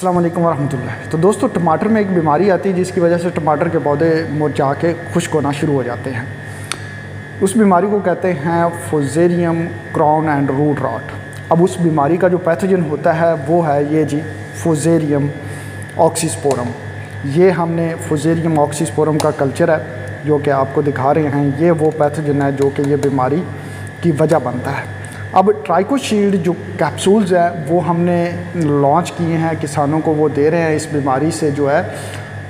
अस्सलाम वालेकुम वरहमतुल्लाह। तो दोस्तों, टमाटर में एक बीमारी आती है जिसकी वजह से टमाटर के पौधे मुरझा के खुश्क होना शुरू हो जाते हैं। उस बीमारी को कहते हैं फुजेरियम क्राउन एंड रूट रॉट। अब उस बीमारी का जो पैथोजन होता है वो है ये जी फुजेरियम ऑक्सीस्पोरम। ये हमने फुजेरियम ऑक्सीस्पोरम का कल्चर है जो कि आपको दिखा रहे हैं। ये वो पैथोजन है जो कि ये बीमारी की वजह बनता है। अब ट्राइकोशील्ड जो कैप्सूल्स है वो हमने लॉन्च किए हैं, किसानों को वो दे रहे हैं इस बीमारी से जो है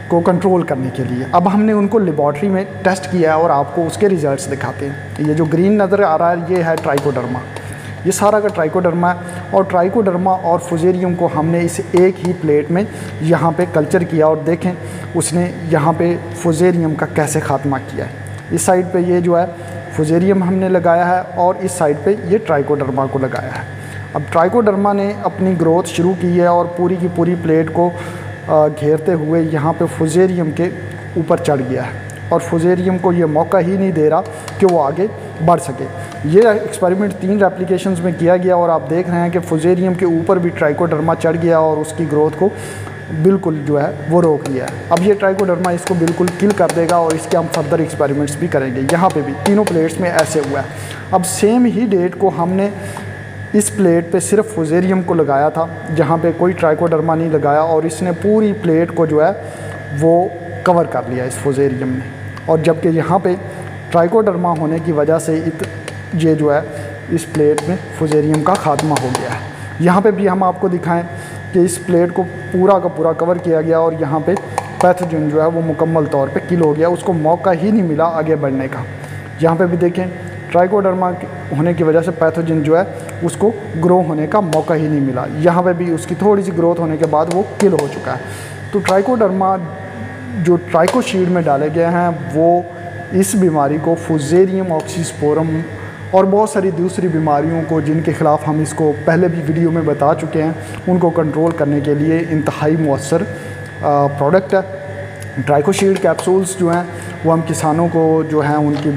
को कंट्रोल करने के लिए। अब हमने उनको लेबॉर्ट्री में टेस्ट किया है और आपको उसके रिजल्ट्स दिखाते हैं। ये जो ग्रीन नज़र आ रहा है ये है ट्राइकोडर्मा, ये सारा का ट्राइकोडर्मा है। और ट्राइकोडर्मा और फुजेरियम को हमने इस एक ही प्लेट में यहाँ पे कल्चर किया और देखें उसने यहाँ पे फुजेरियम का कैसे ख़ात्मा किया है। इस साइड पे ये जो है फुजेरियम हमने लगाया है और इस साइड पे ये ट्राइकोडर्मा को लगाया है। अब ट्राइकोडर्मा ने अपनी ग्रोथ शुरू की है और पूरी की पूरी प्लेट को घेरते हुए यहाँ पे फुजेरियम के ऊपर चढ़ गया है और फुजेरियम को ये मौका ही नहीं दे रहा कि वो आगे बढ़ सके। ये एक्सपेरिमेंट 3 रेप्लिकेशंस में किया गया और आप देख रहे हैं कि फुजेरियम के ऊपर भी ट्राइकोडर्मा चढ़ गया और उसकी ग्रोथ को बिल्कुल जो है वो रोक लिया है। अब ये ट्राइकोडर्मा इसको बिल्कुल किल कर देगा और इसके हम फर्दर एक्सपेरिमेंट्स भी करेंगे। यहाँ पे भी तीनों प्लेट्स में ऐसे हुआ है। अब सेम ही डेट को हमने इस प्लेट पे सिर्फ फुजेरियम को लगाया था, जहाँ पे कोई ट्राइकोडर्मा नहीं लगाया, और इसने पूरी प्लेट को जो है वो कवर कर लिया इस फुजेरियम ने। और जबकि यहाँ पे ट्राइकोडर्मा होने की वजह से ये जो है इस प्लेट में फुजेरियम का ख़ात्मा हो गया है। यहाँ पे भी हम आपको दिखाएं कि इस प्लेट को पूरा का पूरा कवर किया गया और यहाँ पे पैथोजन जो है वो मुकम्मल तौर पे किल हो गया, उसको मौका ही नहीं मिला आगे बढ़ने का। यहाँ पे भी देखें ट्राइकोडर्मा होने की वजह से पैथोजन जो है उसको ग्रो होने का मौका ही नहीं मिला। यहाँ पे भी उसकी थोड़ी सी ग्रोथ होने के बाद वो किल हो चुका है। तो ट्राइकोडर्मा जो ट्राइकोशील्ड में डाले गए हैं वो इस बीमारी को फुजेरियम ऑक्सीस्पोरम और बहुत सारी दूसरी बीमारियों को जिनके ख़िलाफ़ हम इसको पहले भी वीडियो में बता चुके हैं उनको कंट्रोल करने के लिए इंतहाई मुअस्सर प्रोडक्ट है। ट्राइकोशील्ड कैप्सूल्स जो हैं वो हम किसानों को जो हैं उनकी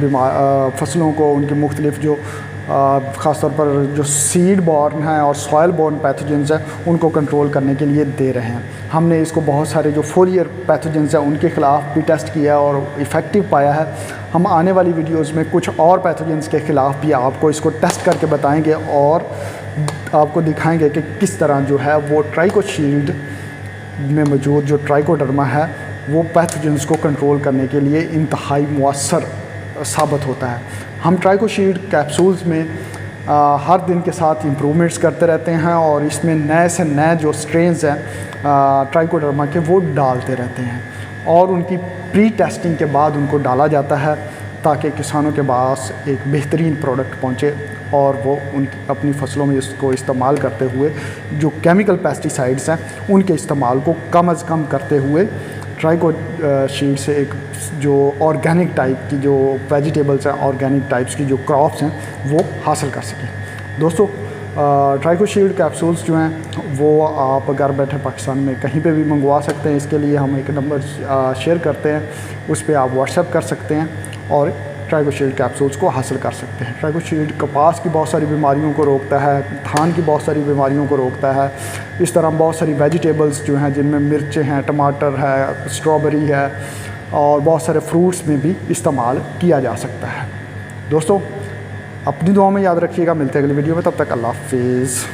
फसलों को उनकी मुख्तलिफ जो ख़ास तौर पर जो सीड बॉर्न हैं और सॉयल बॉर्न पैथोजेंस हैं उनको कंट्रोल करने के लिए दे रहे हैं। हमने इसको बहुत सारे जो फोलियर पैथोजेंस हैं उनके ख़िलाफ़ भी टेस्ट किया और इफ़ेक्टिव पाया है। हम आने वाली वीडियोस में कुछ और पैथोजेंस के ख़िलाफ़ भी आपको इसको टेस्ट करके बताएंगे और आपको दिखाएंगे कि किस तरह जो है वो ट्राइकोशील्ड में मौजूद जो ट्राइकोडर्मा है वो पैथोजेंस को कंट्रोल करने के लिए इंतहाई मुअस्सर साबित होता है। हम ट्राइकोशील्ड कैप्सूल्स में हर दिन के साथ इम्प्रूवमेंट्स करते रहते हैं और इसमें नए से नए जो स्ट्रेन्स हैं ट्राइकोडर्मा के वो डालते रहते हैं और उनकी प्री टेस्टिंग के बाद उनको डाला जाता है ताकि किसानों के पास एक बेहतरीन प्रोडक्ट पहुंचे और वो उनकी अपनी फसलों में इसको इस्तेमाल करते हुए जो केमिकल पेस्टिसाइड्स हैं उनके इस्तेमाल को कम अज़ कम करते हुए ट्राइकोशील्ड से एक जो ऑर्गेनिक टाइप की जो वेजिटेबल्स हैं, ऑर्गेनिक टाइप्स की जो क्रॉप्स हैं वो हासिल कर सकें। दोस्तों, ट्राइकोशील्ड कैप्सूल्स जो हैं वो आप घर बैठे पाकिस्तान में कहीं पे भी मंगवा सकते हैं। इसके लिए हम एक नंबर शेयर करते हैं, उस पर आप व्हाट्सएप कर सकते हैं और ट्राइकोशील्ड कैप्सूल्स को हासिल कर सकते हैं। ट्राइकोशील्ड कपास की बहुत सारी बीमारियों को रोकता है, धान की बहुत सारी बीमारियों को रोकता है। इस तरह बहुत सारी वेजिटेबल्स जो हैं जिनमें मिर्चें हैं, टमाटर है, स्ट्रॉबेरी है और बहुत सारे फ्रूट्स में भी इस्तेमाल किया जा सकता है। दोस्तों, अपनी दुआ में याद रखिएगा। मिलते हैं अगली वीडियो में, तब तक अल्लाह हाफिज़।